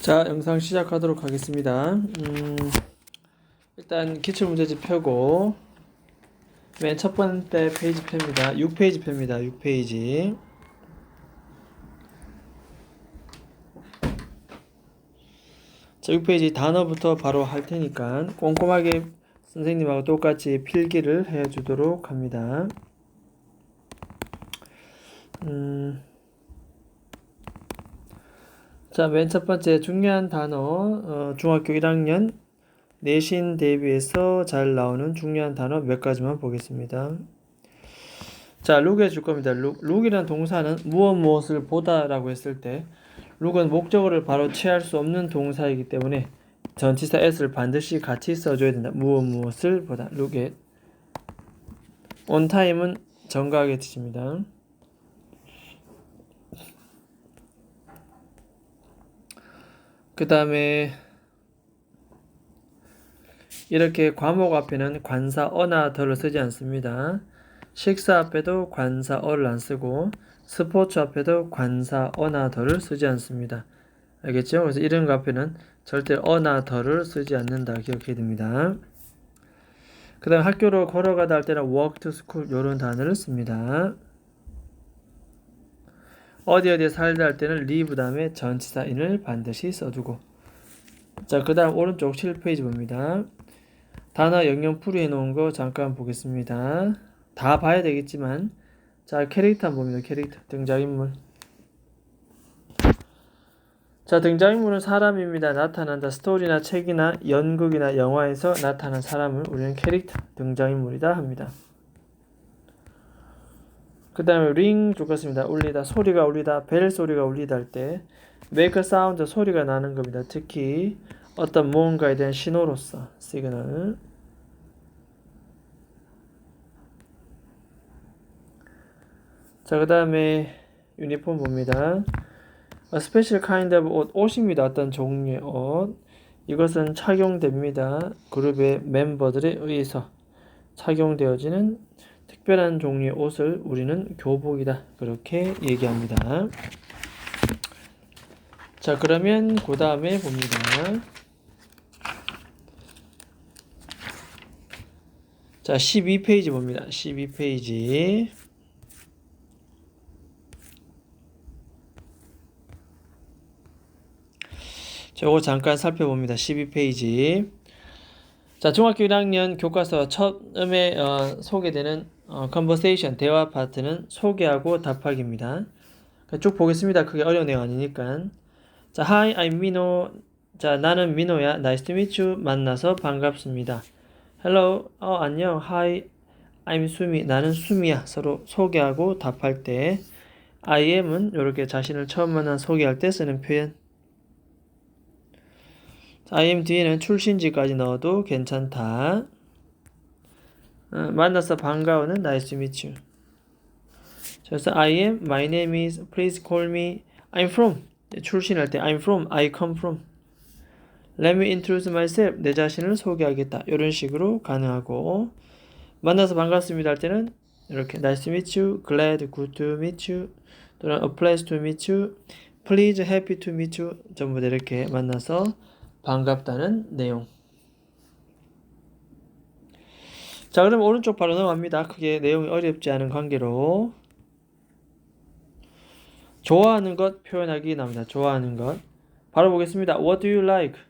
자, 영상 시작하도록 하겠습니다. 일단 기출문제집 펴고 맨 첫 번째 페이지 펴입니다. 6페이지 펴입니다. 6페이지. 자, 6페이지 단어부터 바로 할 테니까 꼼꼼하게 선생님하고 똑같이 필기를 해주도록 합니다. 자, 맨 첫 번째 중요한 단어, 중학교 1학년 내신 대비해서 잘 나오는 중요한 단어 몇 가지만 보겠습니다. 자, look 해줄 겁니다. look이라는 동사는 무엇을 보다라고 했을 때 look은 목적어를 바로 취할 수 없는 동사이기 때문에 전치사 s를 반드시 같이 써줘야 된다. 무엇을 보다. look at. on time은 정각의 뜻입니다. 그 다음에 이렇게 과목 앞에는 관사 어나 더를 쓰지 않습니다. 식사 앞에도 관사 어를 안 쓰고 스포츠 앞에도 관사 어나 더를 쓰지 않습니다. 알겠죠? 그래서 이런 거 앞에는 절대 어나 더를 쓰지 않는다. 기억해야 됩니다. 그 다음 학교로 걸어가다 할 때는 walk to school 이런 단어를 씁니다. 어디에 살다 할 때는 live 다음에 전치사 in을 반드시 써두고. 자, 그 다음 오른쪽 7페이지 봅니다. 단어 영영풀이 해놓은 거 잠깐 보겠습니다. 다 봐야 되겠지만 자, 캐릭터 한번 봅니다. 캐릭터, 등장인물. 자, 등장인물은 사람입니다. 나타난다. 스토리나 책이나 연극이나 영화에서 나타난 사람을 우리는 캐릭터, 등장인물이다 합니다. 그 다음에 ring 좋겠습니다. 울리다, 소리가 울리다, 벨 소리가 울리다 할 때 make a sound 소리가 나는 겁니다. 특히 어떤 무언가에 대한 신호로서 시그널. 자, 그 다음에 유니폼 봅니다. A special kind of 옷입니다. 어떤 종류의 옷. 이것은 착용됩니다. 그룹의 멤버들에 의해서 착용되어지는 특별한 종류의 옷을 우리는 교복이다. 그렇게 얘기합니다. 자, 그러면 그 다음에 봅니다. 자, 12페이지 봅니다. 12페이지. 저거 잠깐 살펴봅니다. 12페이지. 자, 중학교 1학년 교과서 처음에 소개되는 conversation, 대화 파트는 소개하고 답하기입니다. 쭉 보겠습니다. 그게 어려운 내용 아니니까. 자, Hi, I'm Mino. 자, 나는 민호야. Nice to meet you. 만나서 반갑습니다. Hello. 안녕. Hi, I'm 수미. 나는 수미야. 서로 소개하고 답할 때 I am은 이렇게 자신을 처음 만나 소개할 때 쓰는 표현. I am 뒤에는 출신지까지 넣어도 괜찮다. 만나서 반가워는 nice to meet you. 그래서 I am, my name is, please call me, I'm from. 출신할 때 I'm from, I come from. Let me introduce myself. 내 자신을 소개하겠다. 이런 식으로 가능하고 만나서 반갑습니다 할 때는 이렇게 nice to meet you, glad, good to meet you 또는 a pleasure to meet you, please, happy to meet you 전부 다 이렇게 만나서 반갑다는 내용. 자, 그럼 오른쪽 바로 넘어갑니다. 크게 내용이 어렵지 않은 관계로 좋아하는 것 표현하기 나옵니다. 좋아하는 것 바로 보겠습니다. What do you like?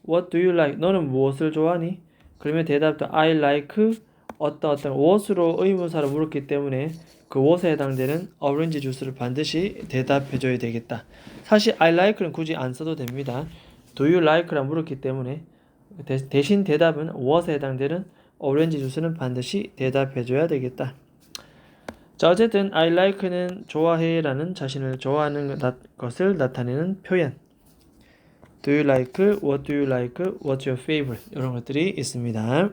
What do you like? 너는 무엇을 좋아하니? 그러면 대답도 I like 어떤 무엇으로 의문사로 물었기 때문에 그 무엇에 해당되는 오렌지 주스를 반드시 대답해줘야 되겠다. 사실 I like는 굳이 안 써도 됩니다. Do you like라 물었기 때문에 대신 대답은 무엇에 해당되는 오렌지 주스는 반드시 대답해줘야 되겠다. 자, 어쨌든 I like는 좋아해라는 자신을 좋아하는 것을 나타내는 표현. Do you like? What do you like? What's your favorite? 이런 것들이 있습니다.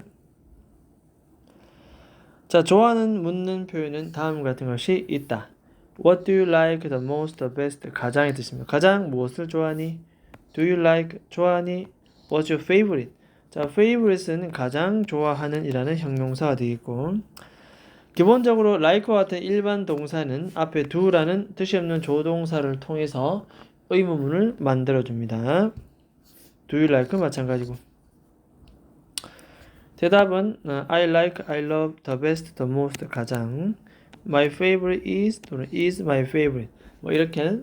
자, 좋아하는 묻는 표현은 다음 같은 것이 있다. What do you like the most, the best? 가장의 뜻입니다. 가장 무엇을 좋아하니? Do you like? 좋아하니? What's your favorite? 자, favorite는 가장 좋아하는 이라는 형용사가 되겠고 기본적으로 like와 같은 일반 동사는 앞에 do라는 뜻이 없는 조동사를 통해서 의문문을 만들어줍니다. Do you like? 마찬가지고. 대답은 I like, I love, the best, the most, 가장. My favorite is 또는 is my favorite. 뭐 이렇게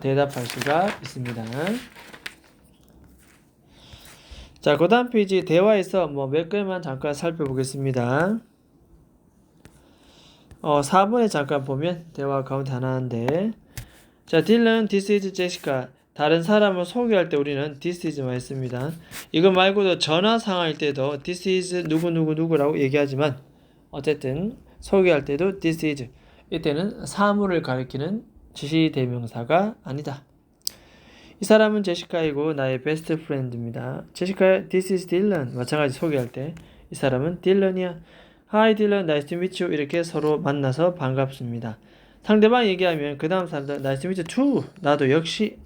대답할 수가 있습니다. 자, 그 다음 페이지 대화에서 몇 개만 잠깐 살펴보겠습니다. 4번에 잠깐 보면 대화 가운데 하나인데, 자, 딜런, this is Jessica. 다른 사람을 소개할 때 우리는 this is만 했습니다. 이거 말고도 전화 상황일 때도 this is 누구누구누구라고 얘기하지만 어쨌든 소개할 때도 this is. 이때는 사물을 가리키는 지시대명사가 아니다. 이 사람은 제시카이고 나의 베스트 프렌드입니다. 제시카, this is Dylan. 마찬가지 소개할 때 이 사람은 딜런이야. Hi Dylan, nice to meet you. 이렇게 서로 만나서 반갑습니다. 상대방 얘기하면 그 다음 사람도 nice to meet you too. 나도 역시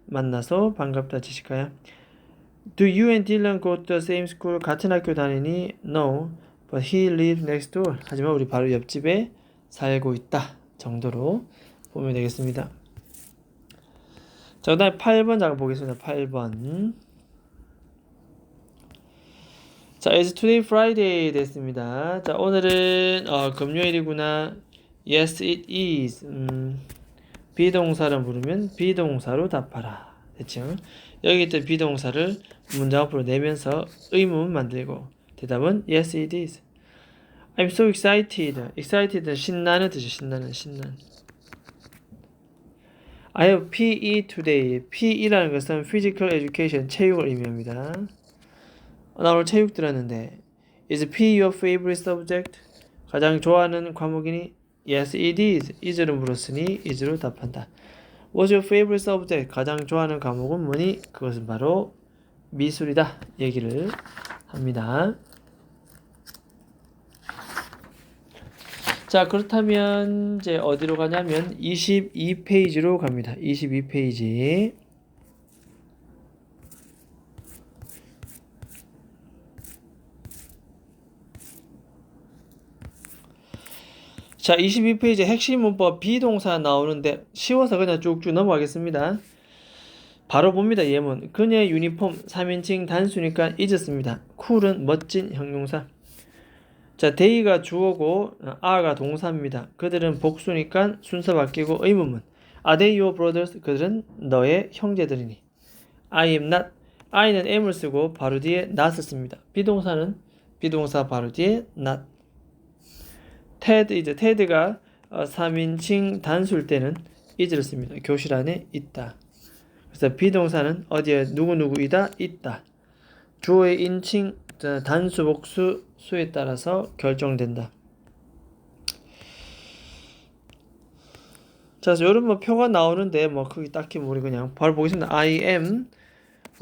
만나서 반갑다 제시카야. Do you and Dylan go to the same school? 같은 학교 다니니? No, but he lives next door. 하지만 우리 바로 옆집에 살고 있다 정도로 보면 되겠습니다. 자, 그 다음에 8번 잠깐 보겠습니다. 8번. 자, it's today Friday 됐습니다. 자, 오늘은 금요일이구나. Yes, it is. 비동사를 부르면 비동사로 답하라. 됐죠? 여기 있던 비동사를 문장 앞으로 내면서 의문 만들고 대답은 Yes, it is. I'm so excited. Excited는 신나는 뜻이죠. 신나는. I have PE today. PE라는 것은 Physical Education, 체육을 의미합니다. 나 오늘 체육 들었는데 Is PE your favorite subject? 가장 좋아하는 과목이니? Yes, it is. is를 물었으니 is로 답한다. What's your favorite subject? 가장 좋아하는 과목은 뭐니? 그것은 바로 미술이다. 얘기를 합니다. 자, 그렇다면 이제 어디로 가냐면 22페이지로 갑니다. 22페이지. 자, 22페이지 핵심 문법 비동사 나오는데 쉬워서 그냥 쭉쭉 넘어가겠습니다. 바로 봅니다. 예문. 그녀의 유니폼 3인칭 단수니까 잊었습니다. 쿨은 멋진 형용사. 자, they가 주어고 are가 동사입니다. 그들은 복수니까 순서 바뀌고 의문문. Are they your brothers? 그들은 너의 형제들이니. I am not. I는 am을 쓰고 바로 뒤에 not을 씁니다. 비동사는 비동사 바로 뒤에 not. Ted가 3인칭 단수일 때는 is를 씁니다. 교실 안에 있다. 그래서 비동사는 어디에 누구누구이다 있다. 주어의 인칭 단수 복수 수에 따라서 결정된다. 자, 이런 표가 나오는데 크게 딱히 모르고 그냥 바로 보겠습니다. I am,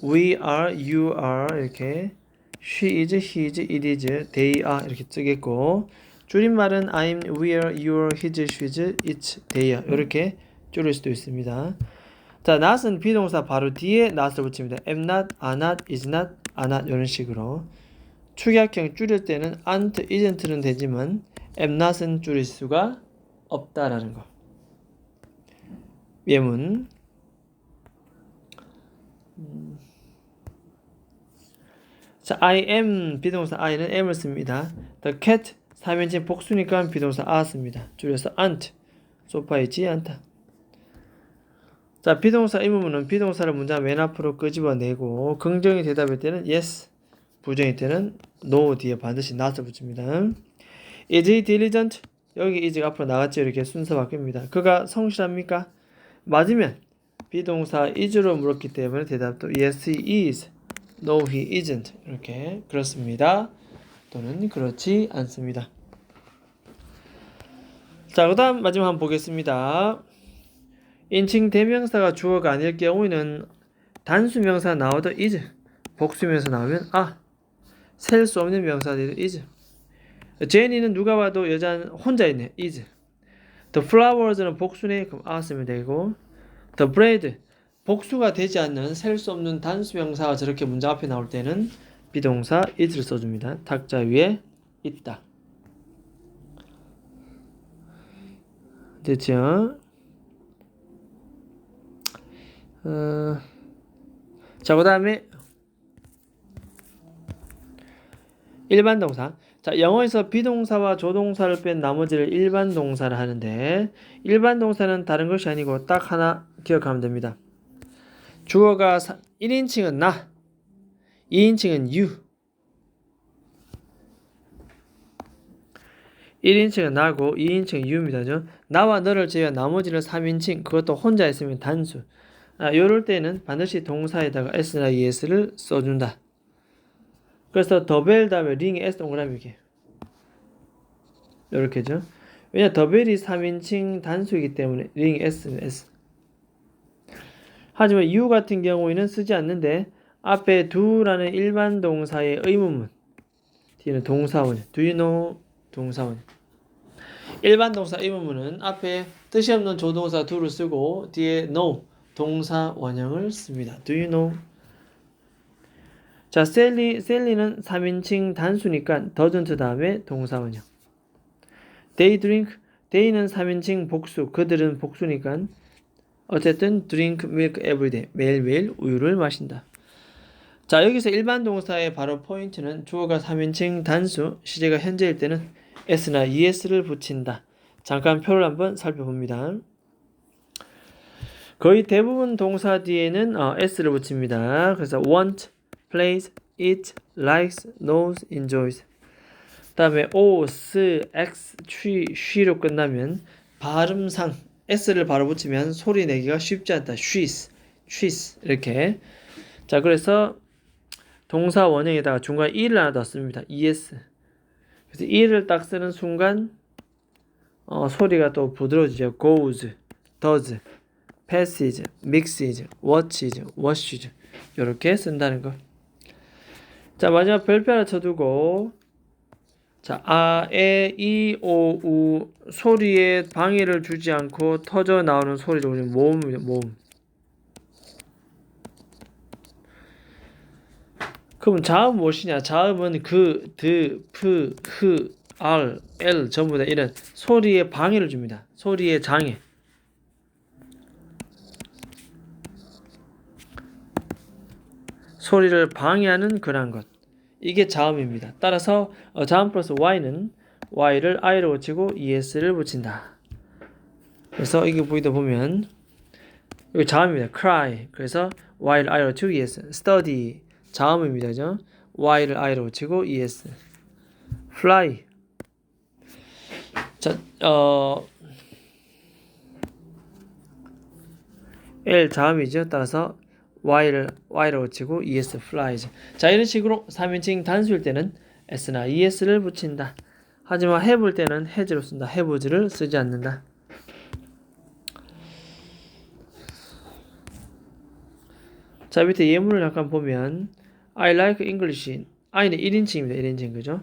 we are, you are 이렇게 she is, he is, it is, they are 이렇게 쓰겠고 줄임말은 I'm, we are, you are, his, she's, it's, they are 이렇게 줄일 수도 있습니다. 자, not은 비동사 바로 뒤에 not을 붙입니다. am not, are not, is not, are not 이런 식으로 축약형 줄일 때는 aren't, isn't는 되지만 am not은 줄일 수가 없다라는 거. 예문. 자, I am 비동사 I는 am을 씁니다. The cat 3인칭 복수니까 비동사 are 씁니다. 줄여서 aren't. 소파에 있지 않다. 자, 비동사 의문문은 비동사를 문장 맨 앞으로 끄집어내고 긍정의 대답일 때는 yes, 부정일 때는 no 뒤에 반드시 not을 붙입니다. Is he diligent? 여기 is가 앞으로 나갔죠. 이렇게 순서 바뀝니다. 그가 성실합니까? 맞으면 비동사 is로 물었기 때문에 대답도 yes he is, no he isn't 이렇게 그렇습니다. 또는 그렇지 않습니다. 자, 그 다음 마지막 한번 보겠습니다. 인칭 대명사가 주어가 아닐 경우에는 단수명사 나와도 is, 복수명사 나오면 셀 수 없는 명사들이 is. 제니는 누가 봐도 여자는 혼자 있네. is. The flowers는 복수네. 그럼 쓰면 되고 the bread 복수가 되지 않는 셀 수 없는 단수명사가 저렇게 문장 앞에 나올 때는 비동사 is를 써줍니다. 탁자 위에 있다. 됐죠? 자, 그 다음에 일반 동사. 자, 영어에서 비동사와 조동사를 뺀 나머지를 일반 동사를 하는데, 일반 동사는 다른 것이 아니고 딱 하나 기억하면 됩니다. 주어가 1인칭은 나, 2인칭은 you. 1인칭은 나고 2인칭은 you입니다. 나와 너를 제외한 나머지는 3인칭, 그것도 혼자 있으면 단수. 요럴 때는 반드시 동사에다가 s나 es를 써준다. 그래서 더벨 다음에 링에 s 동그라미 이렇게. 요렇게죠. 왜냐 더벨이 3인칭 단수이기 때문에 링 s는 s. 하지만 you 같은 경우에는 쓰지 않는데 앞에 do라는 일반 동사의 의문문 뒤에는 동사원. do you know 동사원. 일반 동사 의문문은 앞에 뜻이 없는 조동사 do를 쓰고 뒤에 know 동사 원형을 씁니다. do you know? 자, 셀리는 3인칭 단수니까 doesn't 다음에 동사 원형. They drink, they는 3인칭 복수, 그들은 복수니까 어쨌든 drink milk every day, 매일매일 우유를 마신다. 자, 여기서 일반 동사의 바로 포인트는 주어가 3인칭 단수, 시제가 현재일 때는 s나 es를 붙인다. 잠깐 표를 한번 살펴봅니다. 거의 대부분 동사 뒤에는 s를 붙입니다. 그래서 want, plays, eat, likes, knows, enjoys. 다음에 o, s, x, she로 끝나면 발음상 s를 바로 붙이면 소리 내기가 쉽지 않다. she's 이렇게. 자, 그래서 동사 원형에다가 중간에 e를 하나 넣습니다. es. 그래서 e를 딱 쓰는 순간 소리가 또 부드러워지죠. goes, does, passes, mixes, watches, washes 이렇게 쓴다는 거. 자, 마지막 별표 하나 쳐두고 자, 아, 에, 이, 오, 우 소리에 방해를 주지 않고 터져 나오는 소리를 우리는 모음입니다. 모음. 그럼 자음 무엇이냐? 자음은 그, 드, 프, 흐, 알, 엘 전부 다 이런 소리에 방해를 줍니다. 소리의 장애. 소리를 방해하는 그러한 것. 이게 자음입니다. 따라서 자음 플러스 y는 y를 i로 붙이고 es를 붙인다. 그래서 이게 보이다 보면 여기 자음입니다. cry. 그래서 y를 i로 붙이고 es. study. 자음입니다. 그죠? y를 i로 붙이고 es. fly. 자, l 자음이죠. 따라서 y로 붙이고 es flies. 자, 이런 식으로 3인칭 단수일 때는 s나 es를 붙인다. 하지만 해볼 때는 has로 쓴다. have를 쓰지 않는다. 자, 밑에 예문을 잠깐 보면 I like English. I는 1인칭입니다. 1인칭 그죠?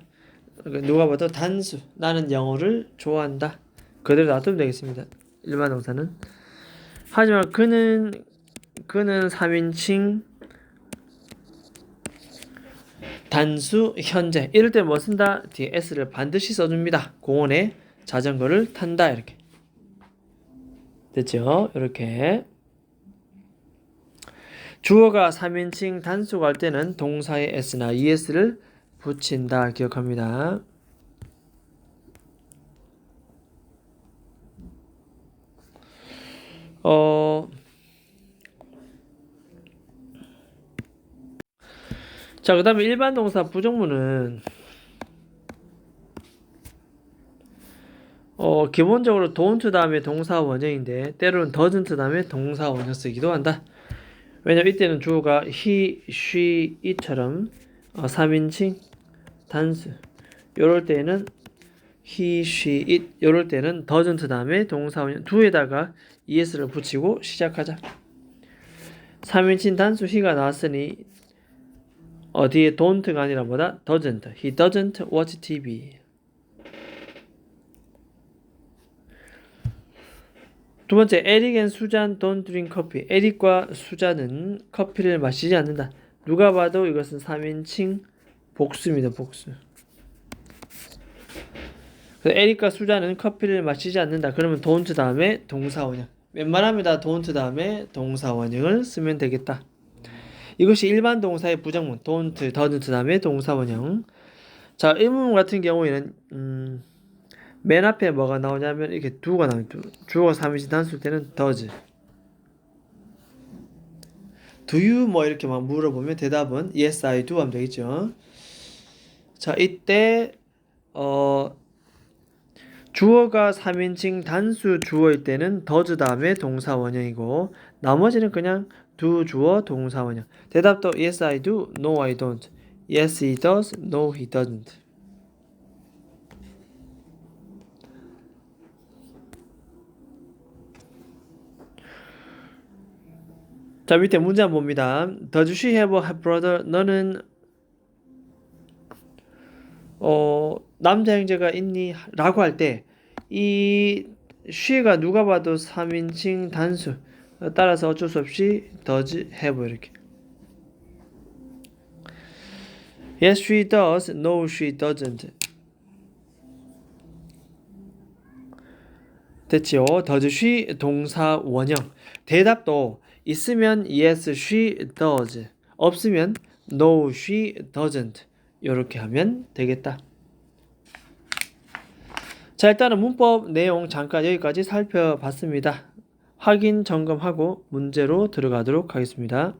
누가 봐도 단수. 나는 영어를 좋아한다. 그대로 놔두면 되겠습니다. 일반 동사는. 하지만 그는 3인칭 단수 현재. 이럴 때 뭐 쓴다? 뒤에 s를 반드시 써줍니다. 공원에 자전거를 탄다. 이렇게. 됐죠? 이렇게. 주어가 3인칭 단수가 할 때는 동사에 s나 es를 붙인다. 기억합니다. 자, 그 다음에 일반 동사 부정문은 기본적으로 don't 다음에 동사 원형인데 때로는 doesn't 다음에 동사 원형 쓰기도 한다. 왜냐면 이때는 주어가 he, she, it처럼 3인칭 단수. 요럴 때는 he, she, it. 요럴 때는 doesn't 다음에 동사 원형 do에다가 es를 붙이고 시작하자. 3인칭 단수 he가 나왔으니 뒤에 don't가 아니라 뭐다? doesn't. He doesn't watch TV. 두 번째, 에릭 앤 수잔 don't drink coffee. 에릭과 수잔은 커피를 마시지 않는다. 누가 봐도 이것은 3인칭 복수입니다. 복수. 그래서 에릭과 수잔은 커피를 마시지 않는다. 그러면 don't 다음에 동사 원형. 웬만하면 don't 다음에 동사 원형을 쓰면 되겠다. 이것이 일반 동사의 부정문 don't, doesn't 다음에 동사 원형. 자, 의문문 같은 경우에는 맨 앞에 뭐가 나오냐면 이렇게 do가 나옵니다. 주어가 3인칭 단수일 때는 does. Do you 뭐 이렇게 막 물어보면 대답은 yes I do 하면 되겠죠. 자, 이때 주어가 3인칭 단수 주어일 때는 does 다음에 동사 원형이고 나머지는 그냥 do 주어 동사 원형. 대답도 yes I do, no I don't. Yes he does, no he doesn't. 자, 밑에 문제 한번 봅니다. Does she have a brother? 너는 남자 형제가 있니? 라고 할 때 이 she가 누가 봐도 3인칭 단수 따라서 어쩔 수 없이 does have 이렇게. Yes she does, no she doesn't. 됐지요? does she 동사 원형. 대답도 있으면 yes she does, 없으면 no she doesn't. 이렇게 하면 되겠다. 자, 일단은 문법 내용 잠깐 여기까지 살펴봤습니다. 확인 점검하고 문제로 들어가도록 하겠습니다.